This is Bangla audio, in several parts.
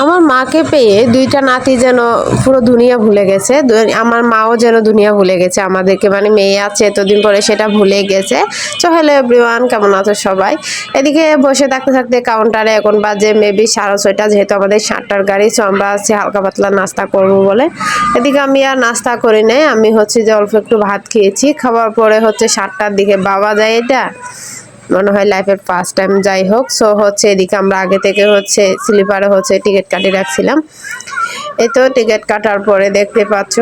আমার মাকে পেয়ে দুইটা নাতি যেন পুরো দুনিয়া ভুলে গেছে। আমার মাও যেন দুনিয়া ভুলে গেছে আমাদেরকে, মানে মেয়ে আছে এতদিন পরে সেটা ভুলে গেছে। তো হ্যালো এভরিওয়ান, কেমন আছো সবাই? এদিকে বসে থাকতে থাকতে কাউন্টারে এখন বাজে মেবি 6:30, যেহেতু আমাদের 7টার গাড়ি। সো আমরা আছি হালকা পাতলা নাস্তা করবো বলে। এদিকে আমি আর নাস্তা করি নাই, আমি হচ্ছে যে অল্প একটু ভাত খেয়েছি। খাওয়ার পরে হচ্ছে 7টার দিকে বাবা যায়, এটা মনে হয় লাইফের ফার্স্ট টাইম। যাই হোক, সো হচ্ছে এদিকে আমরা আগে থেকে হচ্ছে স্লিপারে হচ্ছে টিকিট কাটি রাখছিলাম। এই তো টিকিট কাটার পরে দেখতে পাচ্ছ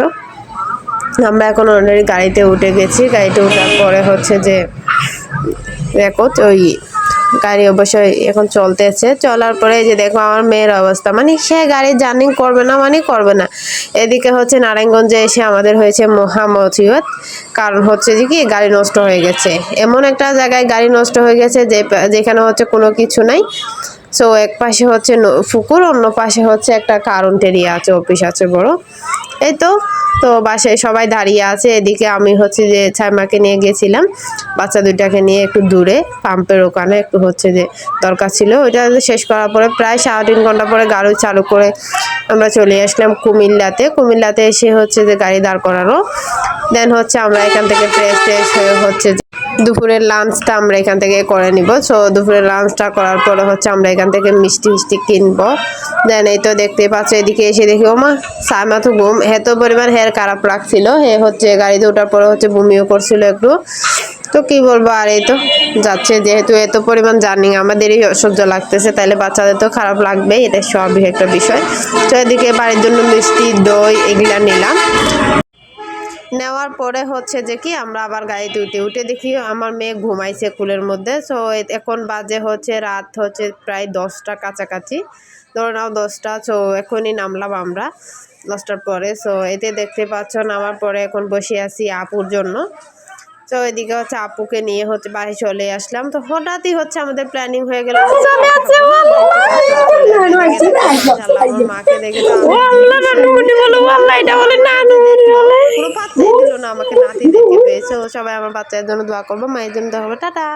আমরা এখন অলরেডি গাড়িতে উঠে গেছি। গাড়িতে ওঠার পরে হচ্ছে যে দেখো ওই গাড়ি অবশ্যই এখন চলতেছে। চলার পরে যে দেখো আমার মেয়ের অবস্থা, মানে সে গাড়ি জার্নি করবে না মানে করবে না। এদিকে হচ্ছে নারায়ণগঞ্জে এসে আমাদের হয়েছে মহা মুসিবত, কারণ হচ্ছে যে কি গাড়ি নষ্ট হয়ে গেছে। এমন একটা জায়গায় গাড়ি নষ্ট হয়ে গেছে যেখানে হচ্ছে কোনো কিছু নাই। সো এক পাশে হচ্ছে পুকুর, অন্য পাশে হচ্ছে একটা কারেন্ট এরিয়া আছে, অফিস আছে বড়। এই তো তো বাসায় সবাই দাঁড়িয়ে আছে। এদিকে আমি হচ্ছে যে ছাইমাকে নিয়ে গেছিলাম, বাচ্চা দুইটাকে নিয়ে একটু দূরে পাম্পের ওখানে একটু হচ্ছে যে দরকার ছিল। ওইটা শেষ করার পরে প্রায় 3.5 ঘন্টা পরে গাড়ি চালু করে আমরা চলে আসলাম কুমিল্লাতে। কুমিল্লাতে এসে হচ্ছে যে গাড়ি দাঁড় করানো, দেন হচ্ছে আমরা এখান থেকে ফ্রেশ ট্রেশ হয়ে হচ্ছে দুপুরের লাঞ্চটা আমরা এখান থেকে করে নিব। সো দুপুরের লাঞ্চটা করার পরে হচ্ছে আমরা এখান থেকে মিষ্টি মিষ্টি কিনবো। দেন এই তো দেখতে পাচ্ছ, এদিকে এসে দেখি ওমা সাইমা তো ঘুম এত পরিমাণ হেয়ার খারাপ রাখছিল। হে হচ্ছে গাড়িতে ওঠার পরে হচ্ছে বমিও করছিল একটু। তো কি বলবো, আর এই তো যাচ্ছে, যেহেতু এত পরিমাণ জার্নি আমাদেরই অসহ্য লাগতেছে, তাহলে বাচ্চাদের তো খারাপ লাগবেই, এটা স্বাভাবিক একটা বিষয়। তো এদিকে বাড়ির জন্য মিষ্টি দই এগুলা নিলাম। নেওয়ার পরে হচ্ছে যে কি আমরা আবার গাড়িতে উঠে দেখি আমার মেয়ে ঘুমাইছে কুলের মধ্যে। সো এখন বাজে হচ্ছে রাত হচ্ছে প্রায় 10টা কাছাকাছি, ধরে নাও 10টা। সো এখনই নামলাম আমরা 10টার পরে। সো এতে দেখতে পাচ্ছ নামার পরে এখন বসে আছি আপুর জন্য। তো এদিকে হচ্ছে আপুকে নিয়ে হচ্ছে বাড়ি চলে আসলাম। তো হঠাৎই হচ্ছে আমাদের প্ল্যানিং হয়ে গেল আমার মাকে দেখে তো পুরো পাত্তাই দিল না আমাকে, নাতিদেরকে পেয়েছে। সবাই আমার বাচ্চাদের জন্য দোয়া করবো, মায়ের জন্য দোয়া করবো। টাটা।